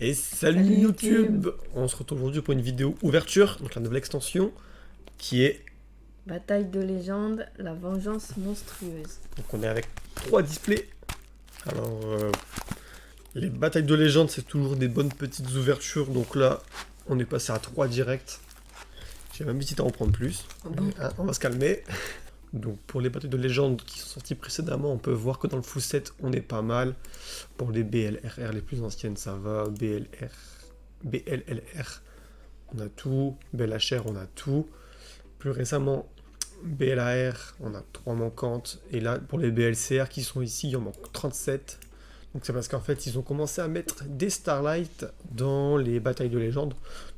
Et salut Salut YouTube. On se retrouve aujourd'hui pour une vidéo ouverture, donc la nouvelle extension, qui est... Bataille de légende, la vengeance monstrueuse. Donc on est avec 3 displays. Alors, les batailles de légende, c'est toujours des bonnes petites ouvertures, donc là, on est passé à 3 directs. J'ai même hésité à en prendre plus. Bon. On va se calmer. Donc pour les batailles de légende qui sont sorties précédemment, on peut voir que dans le full set, on est pas mal. Pour les BLRR, les plus anciennes, ça va. BLLR, on a tout. BLHR, on a tout. Plus récemment, BLAR, on a 3 manquantes. Et là, pour les BLCR qui sont ici, il en manque 37. Donc c'est parce qu'en fait, ils ont commencé à mettre des Starlight dans les batailles de légende.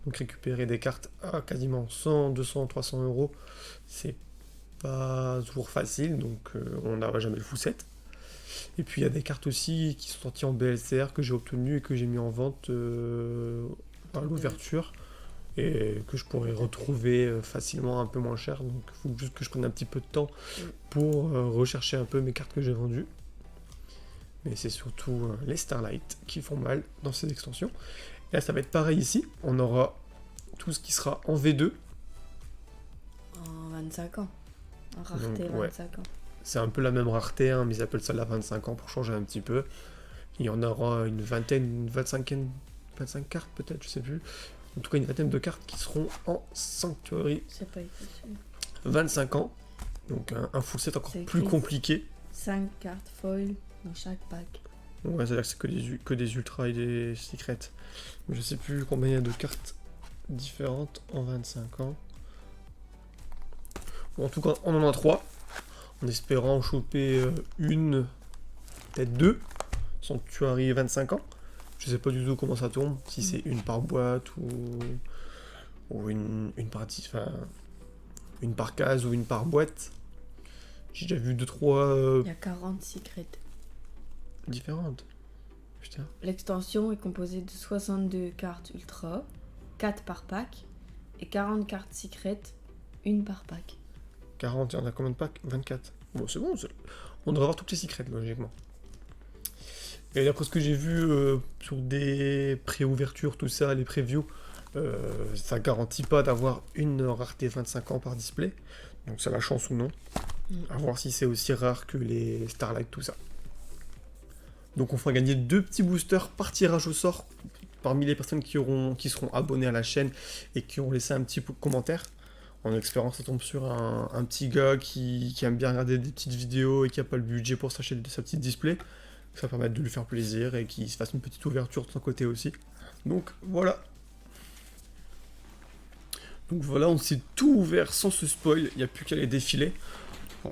Donc récupérer des cartes à quasiment 100, 200, 300 euros, c'est pas toujours facile. Donc on n'aura jamais le full set. Et puis il y a des cartes aussi qui sont sorties en BLCR que j'ai obtenues et que j'ai mis en vente à l'ouverture. Et que je pourrais retrouver facilement un peu moins cher. Donc il faut juste que je prenne un petit peu de temps pour rechercher un peu mes cartes que j'ai vendues. Mais c'est surtout les Starlight qui font mal dans ces extensions. Et là ça va être pareil ici. On aura tout ce qui sera en V2. En 25 ans. En rareté Donc, ouais. 25 ans. C'est un peu la même rareté, hein, mais ils appellent ça la 25 ans pour changer un petit peu. Il y en aura une vingtaine, une 25 cartes peut-être, je sais plus. En tout cas, une vingtaine de cartes qui seront en Sanctuary. C'est pas écrit dessus. 25 ans. Donc un full set encore C'est plus écrit. compliqué. 5 cartes foil dans chaque pack. Ouais, c'est-à-dire que c'est que des ultras et des secrets. Mais je sais plus combien il y a de cartes différentes en 25 ans. Bon, en tout cas, on en a 3. En espérant choper une, peut-être 2. Sanctuary 25 ans. Je sais pas du tout comment ça tombe. Si c'est une par boîte ou une partie, enfin, une par case ou une par boîte. J'ai déjà vu 2-3 Il y a 40 secrets. différentes. Putain. L'extension est composée de 62 cartes ultra, 4 par pack, et 40 cartes secrètes, une par pack. 40, il y en a combien de packs? 24. Bon, c'est bon. On devrait avoir toutes les secrets, logiquement. Et d'après ce que j'ai vu sur des pré-ouvertures, tout ça, les previews, ça garantit pas d'avoir une rareté 25 ans par display. Donc c'est la chance ou non. À voir si c'est aussi rare que les Starlight, tout ça. Donc on fera gagner 2 petits boosters par tirage au sort parmi les personnes qui seront abonnées à la chaîne et qui ont laissé un petit commentaire. En espérant que ça tombe sur un petit gars qui aime bien regarder des petites vidéos et qui n'a pas le budget pour s'acheter sa petite display. Ça va permettre de lui faire plaisir et qu'il se fasse une petite ouverture de son côté aussi. Donc voilà. Donc voilà, on s'est tout ouvert sans se spoil. Il n'y a plus qu'à les défiler. Bon,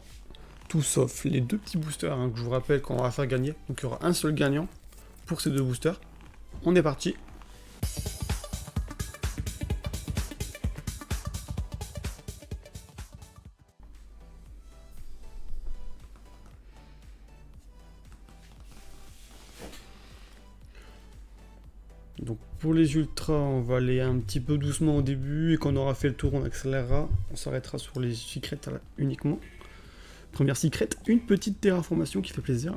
tout sauf les 2 petits boosters hein, que je vous rappelle qu'on va faire gagner. Donc il y aura un seul gagnant pour ces 2 boosters. On est parti. Donc pour les ultras, on va aller un petit peu doucement au début et quand on aura fait le tour, on accélérera. On s'arrêtera sur les secrets uniquement. Première secret, une petite terraformation qui fait plaisir.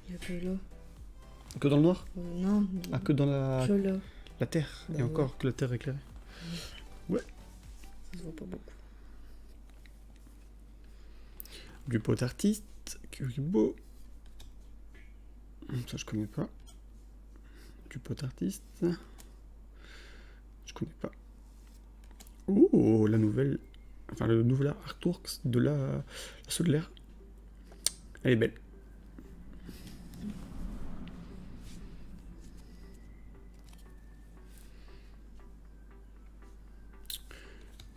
Il y a que là. Que dans le noir? Non. Ah, que dans Que là. la terre. Bah et ouais. encore que la terre éclairée. Ouais. Ça se voit pas beaucoup. Du pot artiste, Kuribo. Ça je connais pas. Du pot artiste. Je connais pas. Oh, la nouvelle. Enfin, le nouvel artwork de la Sodelaire. Elle est belle.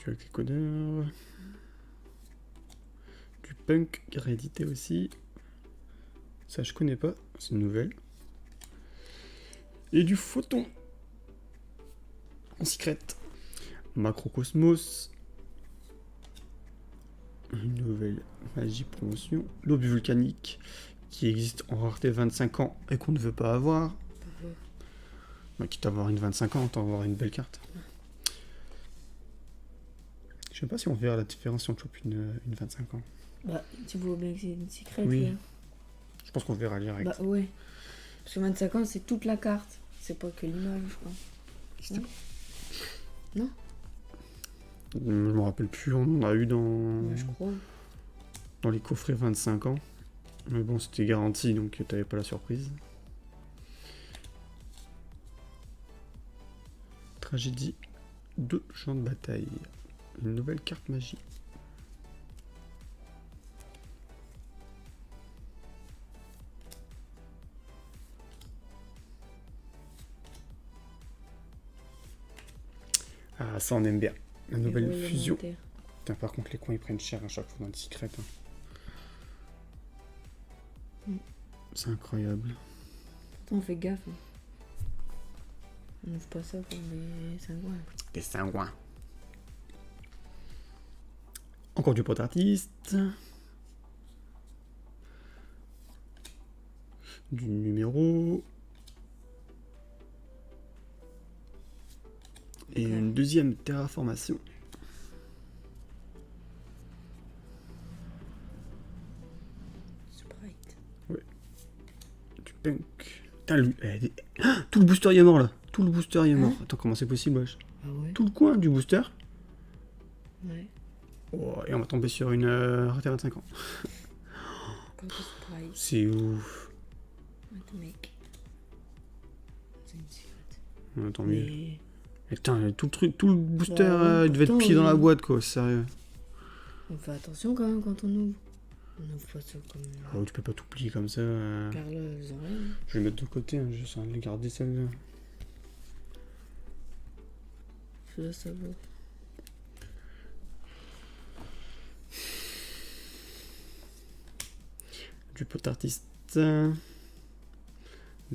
Du Codeur. Du Punk qui est réédité aussi. Ça je connais pas, c'est une nouvelle. Et du Photon. En secret. Macrocosmos. Une nouvelle magie promotion. L'aube volcanique qui existe en rareté 25 ans et qu'on ne veut pas avoir. Bah, quitte à avoir une 25 ans, autant avoir une belle carte. Je sais pas si on verra la différence si on chope une 25 ans. Bah, tu vois bien que c'est une secret. Oui. Là. pense qu'on verra direct. Bah ouais. Parce que 25 ans, c'est toute la carte. C'est pas que l'image, je crois. C'était- Non. Je me rappelle plus, on en a eu Ouais, je crois. dans les coffrets 25 ans. Mais bon, c'était garanti, donc t'avais pas la surprise. Tragédie de champ de bataille. Une nouvelle carte magie. Ah, ça on aime bien. La nouvelle Héros fusion. élémentaire. Putain, par contre, les coins ils prennent cher à chaque fois dans le secret. Hein. Mm. C'est incroyable. Pourtant, on fait gaffe. Hein. On ouvre pas ça comme des cingouins. Des cingouins. Encore du pot artiste. Du numéro. Et Encore. une deuxième terraformation. Sprite. Du punk. Putain, tout le booster il est mort là. Tout le booster il est mort. Hein? Attends, comment c'est possible, wesh? Ah ouais. Tout le coin du booster. Ouais. Oh, et on va tomber sur une ratée 25 ans. Comme Sprite. C'est ouf. Attends, mec. C'est une cigarette. Ouais, tant mieux. Mais... Et putain, tout le truc, tout le booster Bah ouais, il devait être pourtant, plié dans la oui. boîte, quoi, sérieux. On fait attention quand même quand on ouvre. On ouvre pas ça comme... Oh, tu peux pas tout plier comme ça. Car là, elles ont rien. Je vais le mettre de côté, hein, je vais les garder celle-là. Celui-là, ça vaut. Du pot artiste. De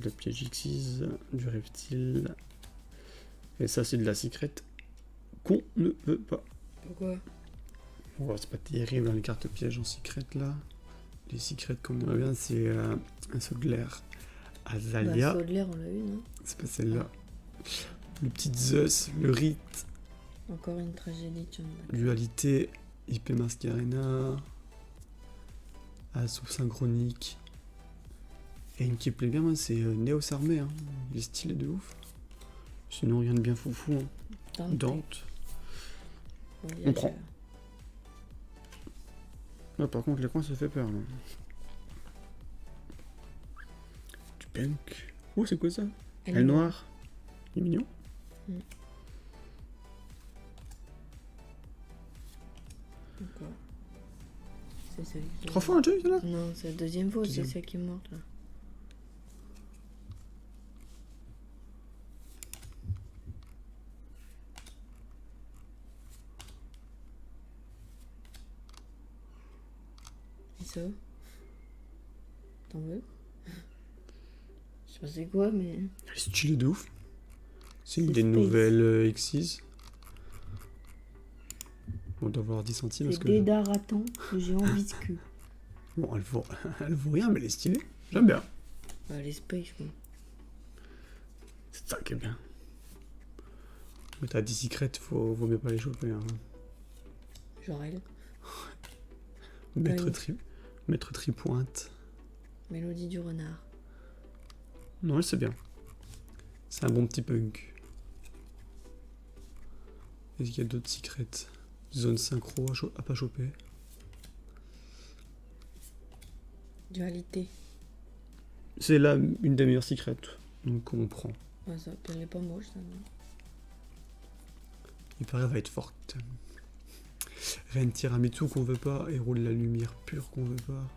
la piège Xyz, du reptile. Et ça, c'est de la secret qu'on ne veut pas. Pourquoi? Oh, c'est pas terrible, hein, les cartes pièges en secret là. Les secrets qu'on aimerait bien, c'est un Sogler Azalia. Bah, Sodler, on l'a eu, non? C'est pas celle-là. Le petit Zeus, le Rite, Encore une tragédie, tu vois. Dualité, IP Mascarena, Assaut Synchronique. Et une qui plaît bien, moi, c'est Néos Armé. Hein. Il est stylé de ouf. Sinon, rien de bien foufou. Hein. Dante. Ouais, On prend. Ah, par contre, les coins, ça fait peur. Là. Du punk. Oh, c'est quoi ça? Elle noire. Il est mignon. Encore. C'est celle qui... 3 fois un jeu, là? Non, c'est la deuxième fois, c'est Deuxième. celle qui est morte, là. Et ça? T'en veux? Je sais pas c'est quoi, mais... Elle est stylée de ouf. C'est une C'est des space. nouvelles Xyz. On doit avoir 10 centimes. C'est Parce que... Dédaraton, le géant visqueux. Bon, elle vaut rien, mais elle est stylée. J'aime bien. Bah, les space, quoi. C'est ça qui est bien. Mais t'as 10 secrets, vaut mieux pas les choper. Hein. Genre elle. Maître, Oui. Maître Tripointe. Mélodie du renard. Non, elle c'est bien. C'est un bon petit punk. Est-ce qu'il y a d'autres secrets? Zone synchro à pas choper. Dualité. C'est là une des meilleures secrets. Donc on prend. Ouais, ça, elle est pas moche, ça. Non. Il paraît va être forte. Reine Tiramisu qu'on veut pas. Héros de la lumière pure qu'on veut pas.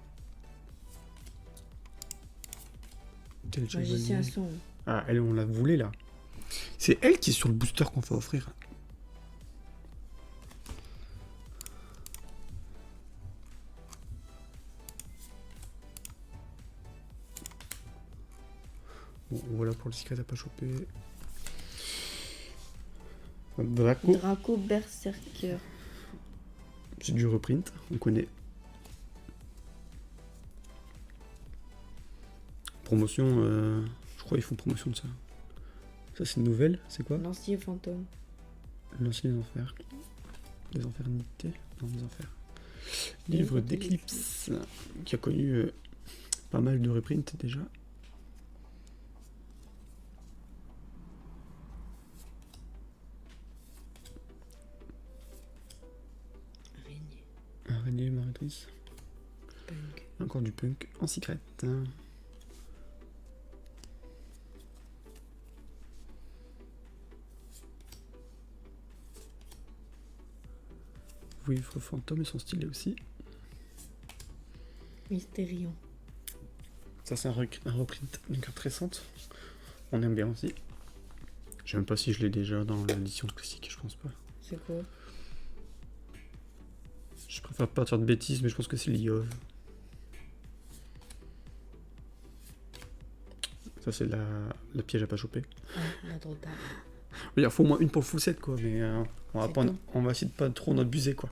Tel Magicien chevalier. sombre. Ah, elle, on la voulait là. C'est elle qui est sur le booster qu'on fait offrir. Bon, voilà pour le secret à pas choper. Draco, Draco Berserker. c'est du reprint, on connaît. Promotion, je crois qu'ils font promotion de ça. Ça c'est une nouvelle, c'est quoi? Lancier fantôme. L'ancien des enfers. Des enfernités? Non, des enfers. Livre d'éclipse, qui a connu Pas mal de reprint déjà. Araignée. Araignée, Maritrice. Punk. Encore du punk en secret. Oui, fantôme et son stylet aussi. Mystérion. Ça, c'est un reprint d'une carte récente. On aime bien aussi. Je sais même pas si je l'ai déjà dans l'édition classique, je pense pas. C'est quoi? Je préfère pas faire de bêtises, mais je pense que c'est l'Iov. Ça, c'est la piège à pas choper. Ouais, la trop tard. Il faut au moins une pour le full set, quoi, mais C'est tout. on va essayer de pas trop en abuser, quoi.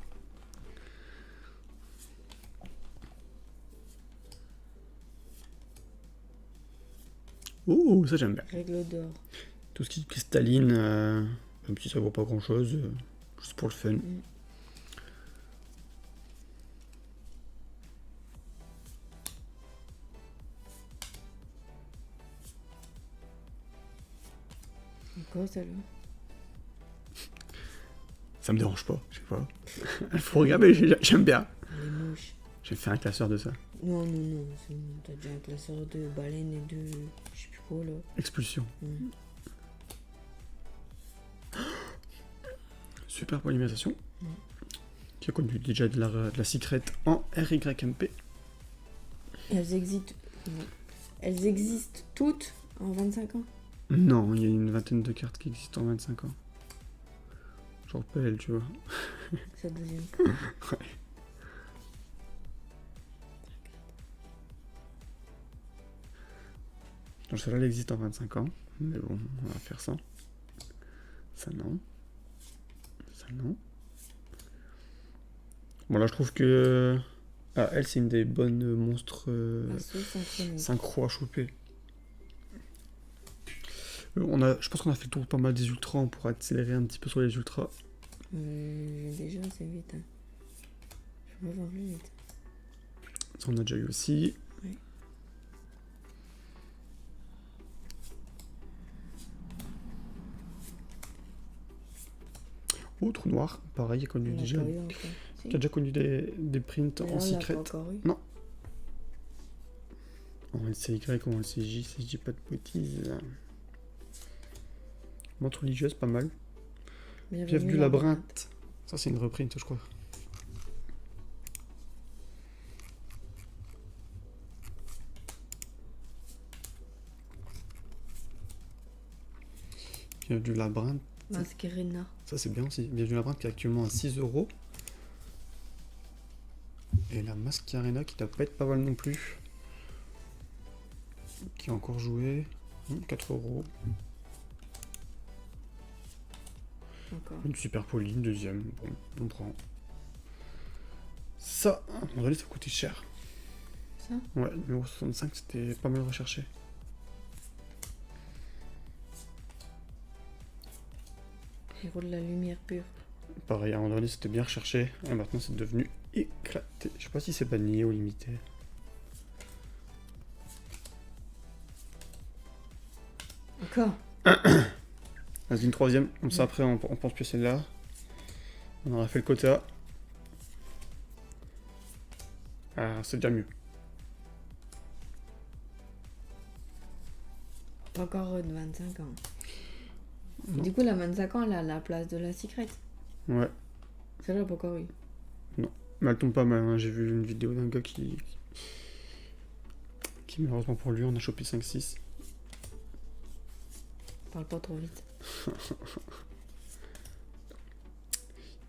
Oh, ça j'aime bien. Règle d'or. Tout ce qui est cristalline, même si ça vaut pas grand chose, juste pour le fun. C'est quoi celle-là? Ça me dérange pas, je sais pas. Faut regarder, j'aime bien. Elle est moche. J'ai fait un classeur de ça. Non, t'as déjà un classeur de baleine et de. Je sais plus quoi là. Expulsion. Mm. Super polymérisation. Qui a connu déjà de la secret en RYMP. Elles existent. Non. Elles existent toutes en 25 ans. Non, il y a une vingtaine de cartes qui existent en 25 ans. Je rappelle, tu vois. C'est la deuxième. Ouais. Donc celle-là, elle existe en 25 ans. Mais bon, on va faire ça. Ça non. Ça non. Bon là, je trouve que... Ah, elle, c'est une des bonnes monstres Assaut synchronisé. synchro à choper. Je pense qu'on a fait le tour pas mal des ultras. On pourra accélérer un petit peu sur les ultras. Déjà, c'est vite. Hein. Je peux pas voir plus vite. Ça, on a déjà eu aussi. Oui. Oh, trou noir. Pareil, il a connu On l'a déjà... pas eu encore. Si. Qui a déjà connu des prints Mais là, en on l'a secret. pas encore eu. Non. En LCY ou en LCJ, si je dis pas de bêtises. Montre religieuse, pas mal. Bienvenue labyrinthe. Ça, c'est une reprint, je crois. Bienvenue labyrinthe. Masquerena. Ça, c'est bien aussi. Bienvenue labyrinthe qui est actuellement à 6 €. Et la Masquerena qui doit pas être pas mal non plus. Qui a encore joué. 4 €. Encore. Une super poly, une deuxième. Bon, on prend. Ça, à un moment donné, ça coûtait cher. Ça? Ouais, numéro 65, c'était pas mal recherché. Héros de la lumière pure. Pareil, à un moment donné, c'était bien recherché. Et maintenant, c'est devenu éclaté. Je sais pas si c'est banni ou limité. Encore. Vas-y, une troisième. Comme ça, après, on pense que celle-là. On aura fait le quota. Ah, c'est déjà mieux. Pas encore de 25 ans. Non. Du coup, la 25 ans, elle a la place de la secret. Ouais. Celle-là, pas encore eu. Mais elle tombe pas mal. Hein. J'ai vu une vidéo d'un gars qui, malheureusement pour lui, en a chopé 5-6. Parle pas trop vite.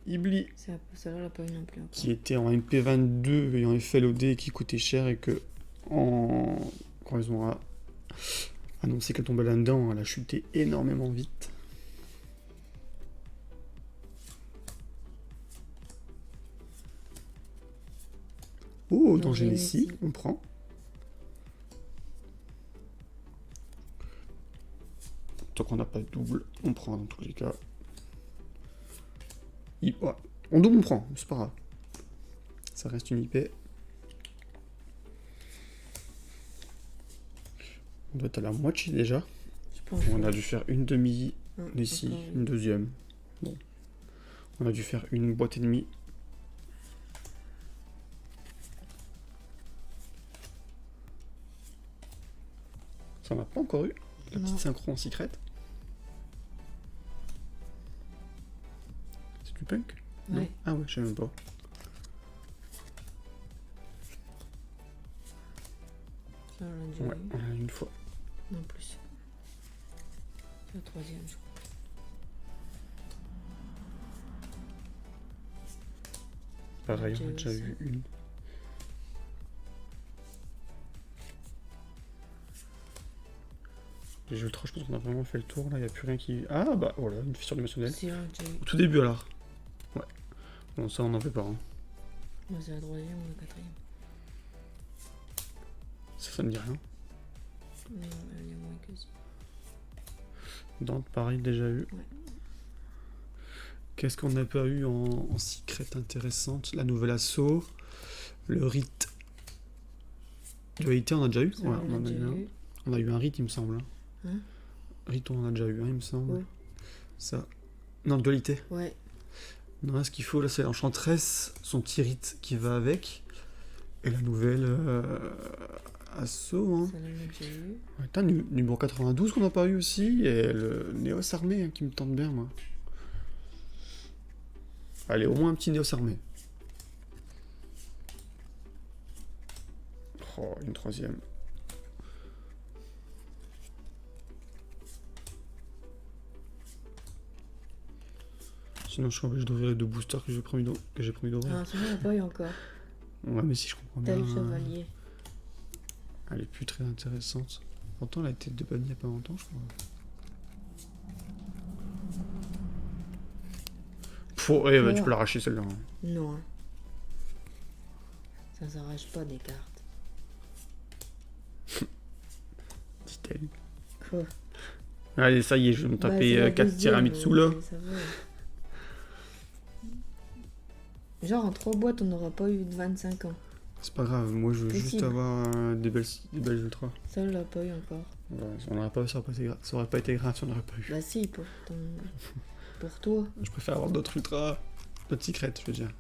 Ibli, Celle-là, elle a pas eu non plus encore. qui était en MP22 et en FLOD et qui coûtait cher et que quand ils ont annoncé qu'elle tombait là-dedans, elle a chuté énormément vite. Oh, dans Genessis, on prend. Tant qu'on n'a pas de double, on prend dans tous les cas. Ouais. On double, on prend, c'est pas grave. Ça reste une IP. On doit être à la moitié déjà. Je pense. On a dû faire une demi Ouais, ici, encore, oui. une deuxième. Bon. On a dû faire une boîte et demie. Ça, on n'a pas encore eu la Non. petite synchro en secret. C'est du punk? Non. Ouais. Ah ouais, je sais même pas. Ça, on l'a déjà Ouais, eu. on a eu une fois. Non, plus. C'est la troisième, je crois. Pareil, On on a a déjà déjà eu eu une. Les jeux ultra, je pense qu'on a vraiment fait le tour là, il n'y a plus rien qui. Ah bah voilà, une fissure dimensionnelle. Si, on l'a déjà eu. Au tout début alors. Ouais. Bon, ça on n'en fait pas. Hein. Moi, c'est la troisième ou la quatrième. Ça me dit rien. Non, il y a moins que ça. Dante, pareil, déjà eu. Ouais. Qu'est-ce qu'on n'a pas eu en secret intéressante? La nouvelle assaut. Le rite. Dualité, on a déjà eu? Ça, Ouais, on on l'a en a eu déjà un. eu. On a eu un rite, il me semble. Hein? Rite, on en a déjà eu un, il me semble. Ouais. Ça. Non, dualité. Ouais. Non, ce qu'il faut là, c'est l'enchantresse, son petit rite qui va avec. Et la nouvelle assaut. Hein. Ça, on l'a déjà eu. Ouais, putain, numéro 92 qu'on n'a pas eu aussi. Et le Néos armé hein, qui me tente bien, moi. Allez, au moins un petit Néos armé. Oh, une troisième. Sinon, je suis obligé d'ouvrir les deux boosters que j'ai promis d'ouvrir. Ah, ça, on l'a pas eu encore. Ouais, mais si je comprends T'as bien. eu le chevalier. Elle est plus très intéressante. Pourtant, elle a été de bannie il n'y a pas longtemps, je crois. Ouais, bah, tu peux l'arracher celle-là. Hein. Non. Ça s'arrache pas des cartes. Dit-elle. Quoi? Allez, ça y est, je vais me Bah, taper c'est la 4 deuxième, tiramisu là. ça va. Genre en 3 boîtes, on n'aura pas eu de 25 ans. C'est pas grave, moi je veux juste Possible. avoir des belles ultras. Ça, on l'a pas eu encore. Ouais, si on n'aurait pas eu, ça aurait pas été grave si on n'aurait pas eu. Bah si, pour toi. Je préfère avoir d'autres ultras. D'autres secrets, je veux dire.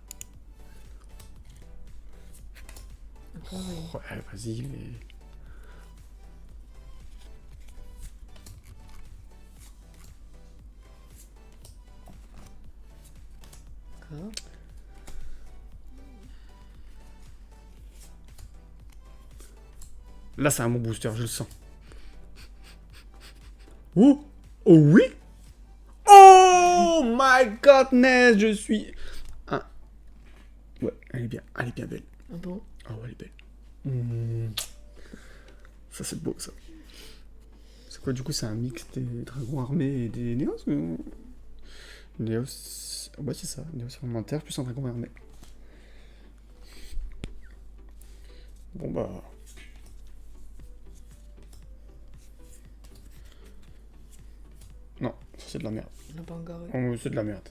Encore oui. Ouais, vas-y, mais. Encore. Là, c'est un bon booster, je le sens. Oh! Oh oui! Oh my godness! Je suis. Ah. Ouais, elle est bien belle. Ah bon? Oh, elle est belle. Ça, c'est beau, ça. C'est quoi, du coup, c'est un mix des dragons armés et des Néos ou... Néos. Ouais, c'est ça. Néos supplémentaire plus un dragon armé. Bon, bah. Non, ça, c'est de la merde. On n'a pas encore eu. Oh, c'est de la merde.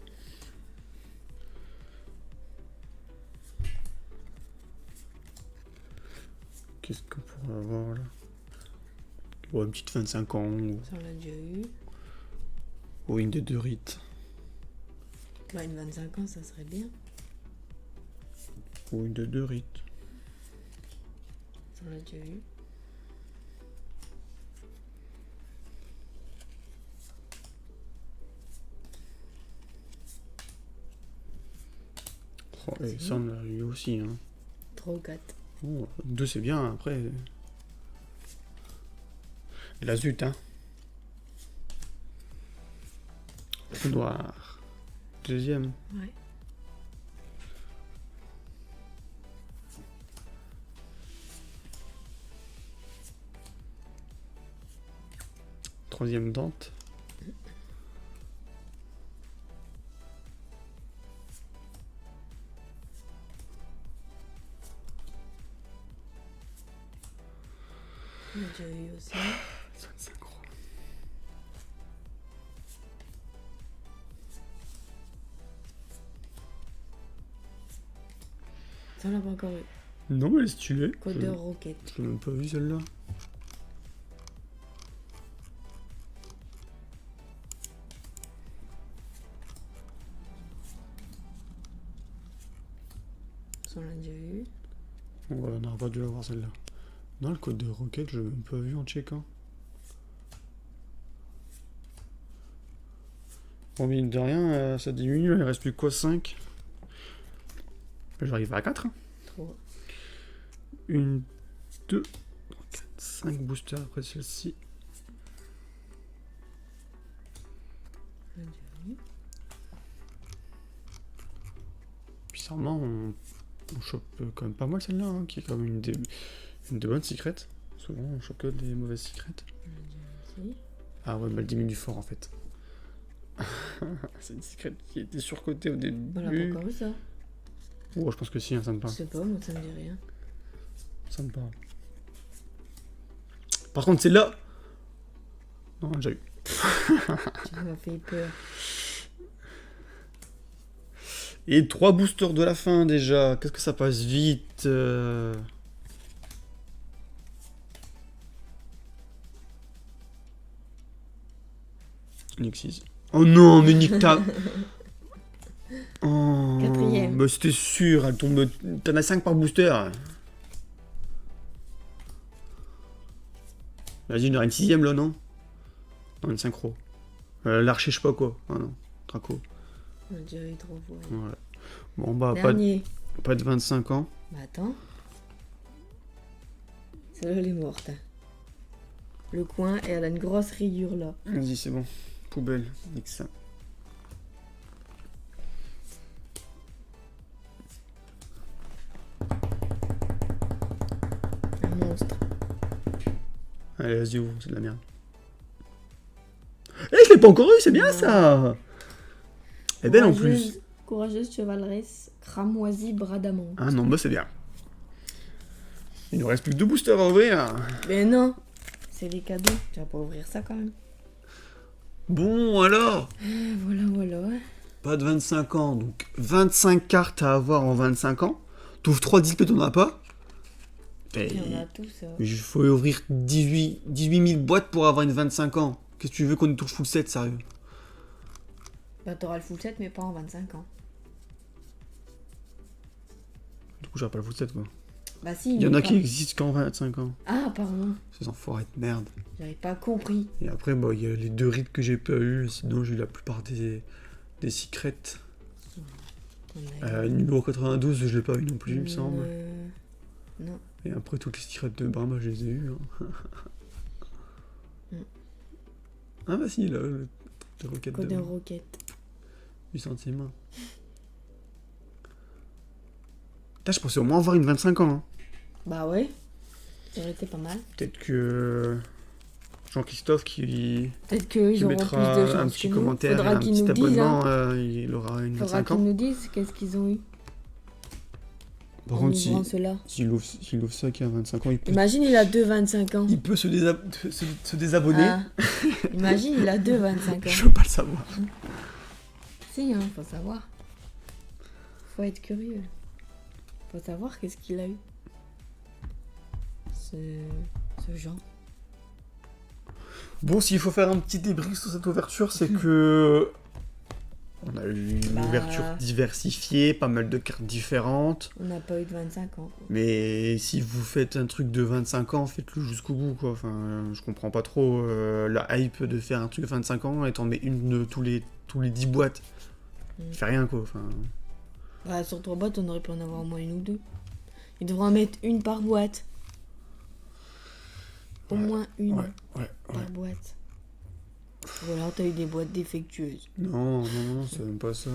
Qu'est-ce qu'on pourrait avoir là? Ouais, une petite 25 ans. Ça, on l'a déjà eu. Ou une des deux rites. Bah une 25 ans, ça serait bien. Ou une des deux rites. Ça, on l'a déjà eu. Oh, et ça, on l'a eu aussi. Hein. 3 ou 4. Oh, deux, c'est bien, après. Et la zut, hein. Le noir. Deuxième. Ouais. Troisième Dante. On l'a déjà eu aussi. 25 gros. Ça, on l'a pas encore eu. Non, mais elle est stylée. Codeur Rocket. Je l'ai même pas vu celle-là. on l'a déjà vu. Ouais, on n'aurait pas dû l'avoir celle-là. Non, le code de Rocket, je l'ai même pas vu en checkant. Bon, mine de rien, ça diminue, il reste plus que quoi, 5. J'arrive à 4. 3. 1, 2, 4, 5 boosters après celle-ci. On l'a déjà vu. Bizarrement, on chope quand même pas mal celle-là, hein, qui est quand même une des bonnes secrètes. Souvent, on chope que des mauvaises secrètes. On l'a déjà vu. Ah ouais, mais elle diminue fort en fait. C'est une secrète qui était surcotée au début. On l'a pas encore vu ça. Oh, je pense que si, hein, ça me Je parle. sais pas, moi ça me dit rien. Ça me parle. Par contre, celle-là. Non, j'ai eu. Tu m'as fait peur. Et 3 boosters de la fin déjà. Qu'est-ce que ça passe vite. Nixis. Oh non, mais nique ta. Oh, 4e. bah c'était sûr, elle tombe. T'en as 5 par booster. Vas-y, il y en aura une 6ème là, non? Non, une synchro. L'archer, je sais pas quoi. Ah non, Traco. On a déjà eu 3 fois. Voilà. Bon, bah, Dernier. pas de 25 ans. Bah attends. Celle-là, elle est morte. Hein. Le coin, et elle a une grosse rayure là. Vas-y, c'est bon. Poubelle, nique ça. Un monstre. Allez, vas-y, ouvre, c'est de la merde. Eh, je l'ai pas encore eu, c'est bien Non. ça! Elle est belle en plus. Courageuse chevaleresse, cramoisie, bras d'amande. Ah non, bah c'est bien. Il nous reste plus que 2 boosters à ouvrir. Mais non, c'est les cadeaux. Tu vas pas ouvrir ça quand même. Bon, alors? Voilà. Pas de 25 ans, donc 25 cartes à avoir en 25 ans. T'ouvres 3 displays, t'en as pas? Et on a tout ça. Il faut ouvrir 18 000 boîtes pour avoir une 25 ans. Qu'est-ce que tu veux qu'on y touche full set, sérieux? Bah t'auras le full set mais pas en 25 ans. Du coup, j'aurai pas le full set, quoi. Bah si. Il y en mais a pas- qui existent qu'en 25 ans. Ah pardon, Ces enfoirés de merde. j'avais pas compris. Et après, bah, il y a les 2 rides que j'ai pas eu. Sinon, j'ai eu la plupart des secrets. On a eu- Numéro 92, je l'ai pas eu non plus, il me semble. Non. Et après, toutes les secrets de Brahma, je les ai eu. Hein. Ah bah si, là, le Rocket Code de de roquette. 8 centimes. Putain, je pensais au moins avoir une 25 ans. Hein. Bah ouais. Ça aurait été pas mal. Peut-être que Jean-Christophe qui Peut-être qu'ils auront plus mettra de chance un petit que nous. commentaire et Faudra un qu'ils petit nous disent. abonnement, Hein. il aura une Faudra 25 qu'ils ans. nous disent qu'est-ce qu'ils ont eu. Par en contre, ouvrant ceux-là. s'il ouvre ça qui a 25 ans, Imagine, il a 25 ans. il peut se désabonner. Ah. Imagine, il a 25 ans. Je veux pas le savoir. Si, hein, faut savoir. Faut être curieux. Faut savoir qu'est-ce qu'il a eu. Ce genre. Bon, s'il faut faire un petit débrief sur cette ouverture, c'est que on a eu une Bah. ouverture diversifiée, pas mal de cartes différentes. On n'a pas eu de 25 ans. Quoi. Mais si vous faites un truc de 25 ans, faites-le jusqu'au bout, quoi. Enfin, je comprends pas trop la hype de faire un truc de 25 ans et t'en mets une de tous les 10 boîtes. Fais rien, quoi. Enfin, Bah, sur 3 boîtes, on aurait pu en avoir au moins une ou deux. Ils devraient en mettre une par boîte. Au moins une ouais. par boîte. Ou alors t'as eu des boîtes défectueuses. Non, c'est même pas ça.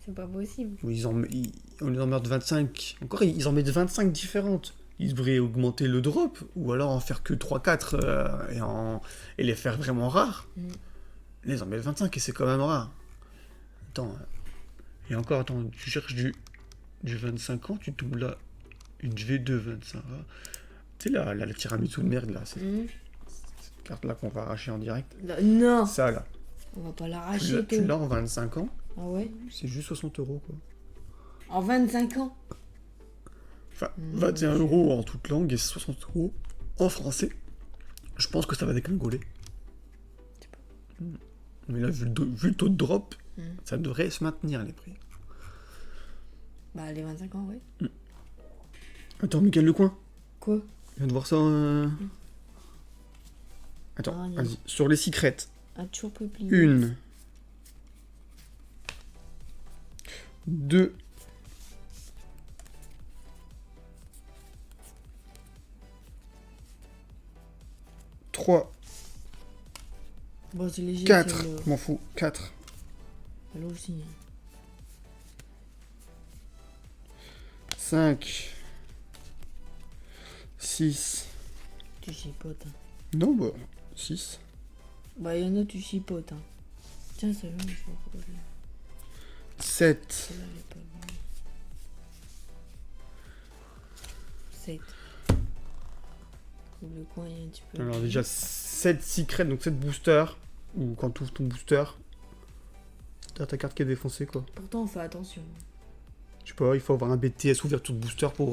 C'est pas possible. On les en met de 25. Encore, ils en mettent 25 différentes. Ils devraient augmenter le drop, ou alors en faire que 3-4 et les faire vraiment rares. Là, ils en mettent 25 et c'est quand même rare. Attends. Et encore, attends, tu cherches du 25 ans, tu tombes là. Une V2 25 ans. Tu sais, la tiramisu de merde, là. Cette carte-là qu'on va arracher en direct. Non, Ça, là. on va pas Tu l'arracher. tu l'as en 25 ans, Ah ouais. c'est juste 60 €, quoi. En 25 ans. Enfin, 21 € en toute langue et 60 € en français. Je pense que ça va dégringoler. Mais là, vu le taux de drop, ça devrait se maintenir les prix. Bah, les 25 ans, ouais. Attends, Miguel Lecoin. Quoi? Je viens de voir ça. Attends, Ah, il y a- vas-y. Sur les secrets. Un toujours peuplier. 1, 2, 3, Bon, c'est léger. 4. c'est le- Je m'en fous. 4, Elle aussi. 5, 6. Tu chipotes. Hein. Non, bah, 6. Bah, il y en a, tu chipotes. Hein. Tiens, c'est long, je sais pas pourquoi je l'ai. 7. Celle-là, elle est pas bonne. 7. Le coin, il y a un petit peu. Alors déjà 7 secrets, donc 7 boosters. Ou quand tu ouvres ton booster, t'as ta carte qui est défoncée quoi. Pourtant, on fait attention. Je sais pas, il faut avoir un BTS ouverture de booster pour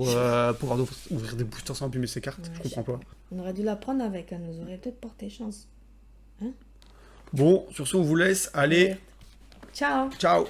pouvoir ouvrir des boosters sans abîmer ses cartes. Ouais, je comprends pas. On aurait dû la prendre avec, elle nous aurait peut-être porté chance. Bon, sur ce on vous laisse. Allez, Ciao! ciao.